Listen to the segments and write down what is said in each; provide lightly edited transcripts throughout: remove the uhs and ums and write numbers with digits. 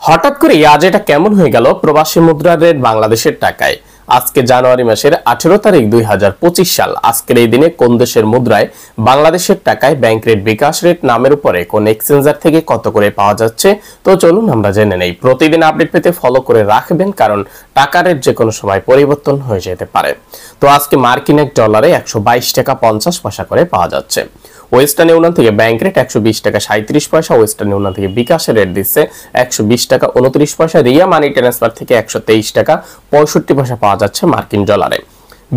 হঠাৎ করে আজ এটা কেমন হয়ে গেল প্রবাসী মুদ্রার রেট বাংলাদেশের টাকায়। আজকে জানুয়ারি মাসের 18 তারিখ 2025 সাল। আজকের এই দিনে কোন দেশের মুদ্রায় বাংলাদেশের টাকায় ব্যাংক রেট বিকাশ রেট নামের উপরে কোন এক্সচেঞ্জার থেকে কত করে পাওয়া যাচ্ছে, তো চলুন আমরা জেনে নেই। প্রতিদিন আপডেট পেতে ফলো করে রাখবেন, কারণ টাকা রেট যে কোনো সময় পরিবর্তন হয়ে যেতে পারে। তো আজকে মার্কিন এক ডলারে 122 টাকা 50 পয়সা করে পাওয়া যাচ্ছে। ওয়েস্টার্ন ইউনিয়ন থেকে ব্যাংক রেট 120 টাকা 37 পয়সা। ওয়েস্টার্ন ইউনিয়ন থেকে বিকাশের রেট দিচ্ছে 120 টাকা 29 পয়সা। রিয়া মানি ট্রান্সফার থেকে 123 টাকা 65 পয়সা পাওয়া যাচ্ছে মার্কিন ডলারে।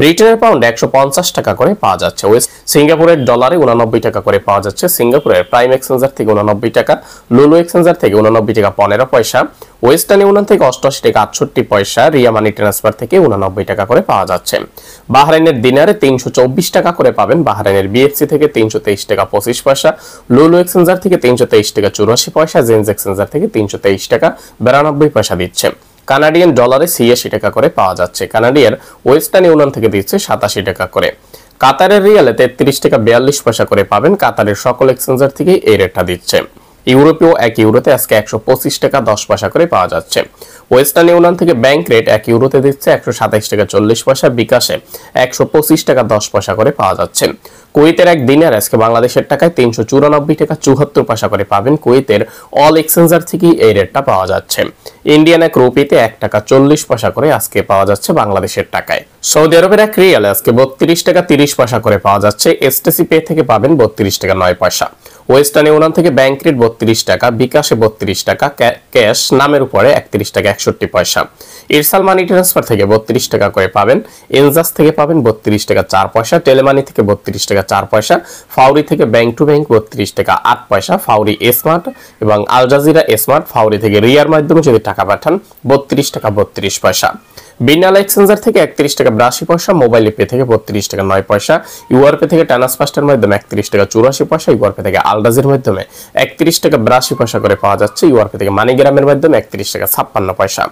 ব্রিটেনের পাউন্ড 150 টাকা করে পাওয়া যাচ্ছে। সিঙ্গাপুরের ডলারে 89 টাকা করে পাওয়া যাচ্ছে। সিঙ্গাপুরের প্রাইম এক্সচেঞ্জার থেকে 89 টাকা, লুলু এক্সচেঞ্জার থেকে 89 টাকা 15 পয়সা। ওয়েস্টার্ন ইউনিয়ন থেকে 88 টাকা 68 পয়সা। রিয়া মানি ট্রান্সফার থেকে 89 টাকা করে পাওয়া যাচ্ছে। বাহরাইনের দিনারে 324 টাকা করে পাবেন। বাহরাইনের বিএফসি থেকে 323 টাকা 25 পয়সা। লুলু এক্সচেঞ্জার থেকে 323 টাকা 84 পয়সা। জেন্স এক্সচেঞ্জার থেকে 323 টাকা 92 পয়সা দিচ্ছে। কানাডিয়ান ডলারে 86 টাকা করে পাওয়া যাচ্ছে। কানাডিয়ার ওয়েস্টার্ন ইউনিয়ন থেকে দিচ্ছে 87 টাকা করে। কাতারের রিয়ালে 33 টাকা 42 পয়সা করে পাবেন। কাতারের সকল এক্সচেঞ্জার থেকে এই রেটটা দিচ্ছে। ইউরোপীয় এক ইউরোতে আজকে 125 টাকা 10 পয়সা করে পাওয়া যাচ্ছে। ওয়েস্টার্ন ইউনিয়ন থেকে ব্যাংক রেট এক ইউরোতে দিচ্ছে 127 টাকা 40 পয়সা। বিকাশে 125 টাকা 10 পয়সা করে পাওয়া যাচ্ছে। কুয়েতের এক দিনার আজকে বাংলাদেশের টাকায় 394 টাকা 74 পয়সা করে পাবেন। কুয়েতের অল এক্সচেঞ্জার থেকে এই রেটটা পাওয়া যাচ্ছে। ইন্ডিয়ান এক রুপিতে 1 টাকা 40 পয়সা করে আজকে পাওয়া যাচ্ছে বাংলাদেশের টাকায়। সৌদি আরবের এক রিয়ালে আজকে 32 টাকা 30 পয়সা করে পাওয়া যাচ্ছে। এসটিসি পে থেকে পাবেন 32 টাকা 9 পয়সা। ওয়েস্টার্ন ইউনিয়ন থেকে ব্যাংক রেট 32 টাকা, বিকাশে 32 টাকা, ক্যাশ নামের উপরে 31 টাকা 61 পয়সা। ইরসাল মানি ট্রান্সফার থেকে 32 টাকা করে পাবেন। এনজাস থেকে পাবেন 32 টাকা 4 পয়সা। টেলেমানি থেকে 32 টাকা 4 পয়সা। ফাউরি থেকে ব্যাংক টু ব্যাংক 32 টাকা 8 পয়সা। ফাউরি স্মার্ট এবং আল জাজিরা স্মার্ট ফাউরি থেকে রিয়ার মাধ্যমে যদি টাকা পাঠান 32 টাকা 32 পয়সা। বিনাল এক্সচেঞ্জার থেকে 31 টাকা 82 পয়সা। মোবাইল পে থেকে 32 টাকা 9 পয়সা। ইউআরপে থেকে ট্রান্সফারের মাধ্যমে 31 টাকা 84 পয়সা। ইউআরপে থেকে আলডাজের মাধ্যমে 31 টাকা 82 পয়সা করে পাওয়া যাচ্ছে। ইউআরপে থেকে মানিগ্রামের মাধ্যমে 31 টাকা 56 পয়সা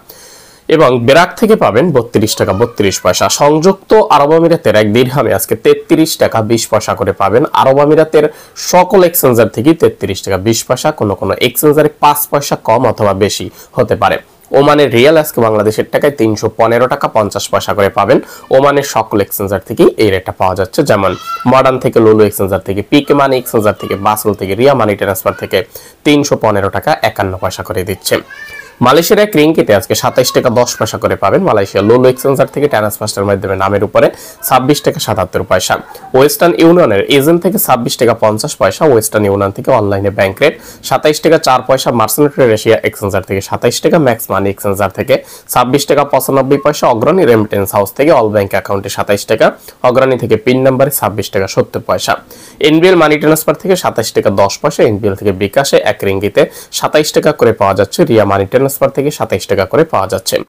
এবং বেরাক থেকে পাবেন 32 টাকা 32 পয়সা। সংযুক্ত আরব আমিরাতের এক দিরহামে আজকে 33 টাকা 20 পয়সা করে পাবেন। আরব আমিরাতের সকল এক্সচেঞ্জার থেকে 33 টাকা 20 পয়সা। কোন কোন এক্সচেঞ্জারে 5 পয়সা কম অথবা বেশি হতে পারে। ওমানের রিয়াল আজকে বাংলাদেশের টাকায় 315 টাকা 50 পয়সা করে পাবেন। ওমানের সকল এক্সচেঞ্জার থেকে এই রেটটা পাওয়া যাচ্ছে, যেমন মডার্ন থেকে, লুলু এক্সচেঞ্জার থেকে, পিকে মানি এক্সচেঞ্জার থেকে, বাসল থেকে, রিয়া মানি ট্রান্সফার থেকে 315 টাকা 51 পয়সা করে দিচ্ছে। মালয়েশিয়ার এক রিঙ্গিতে আজকে 27 টাকা 10 পয়সা করে পাবেন। মালয়েশিয়া লুলু এক্সচেঞ্জার থেকে ট্রান্সফারের মাধ্যমে নামের উপরে 26 টাকা 77 পয়সা। ওয়েস্টার্ন ইউনিয়নের এজেন্ট থেকে 26 টাকা 50 পয়সা। ওয়েস্টার্ন ইউনিয়ন থেকে অনলাইনে ব্যাংক রেট 27 টাকা 4 পয়সা। মার্সেন্ট এশিয়া এক্সচেঞ্জার থেকে 27 টাকা। ম্যাক্স মানি এক্সচেঞ্জার থেকে 26 টাকা 95 পয়সা। অগ্রণী রেমিটেন্স হাউস থেকে অল ব্যাংক অ্যাকাউন্টে 27 টাকা। অগ্রণী থেকে পিন নাম্বারে 26 টাকা 70 পয়সা। এনবিএল মানি ট্রান্সফার থেকে 27 টাকা 10 পয়সা। এনবিএল থেকে বিকাশে এক রিঙ্গিতে 27 টাকা করে পাওয়া যাচ্ছে। রিয়া মানি ট্রান্সফার থেকে 27 টাকা করে পাওয়া যাচ্ছে।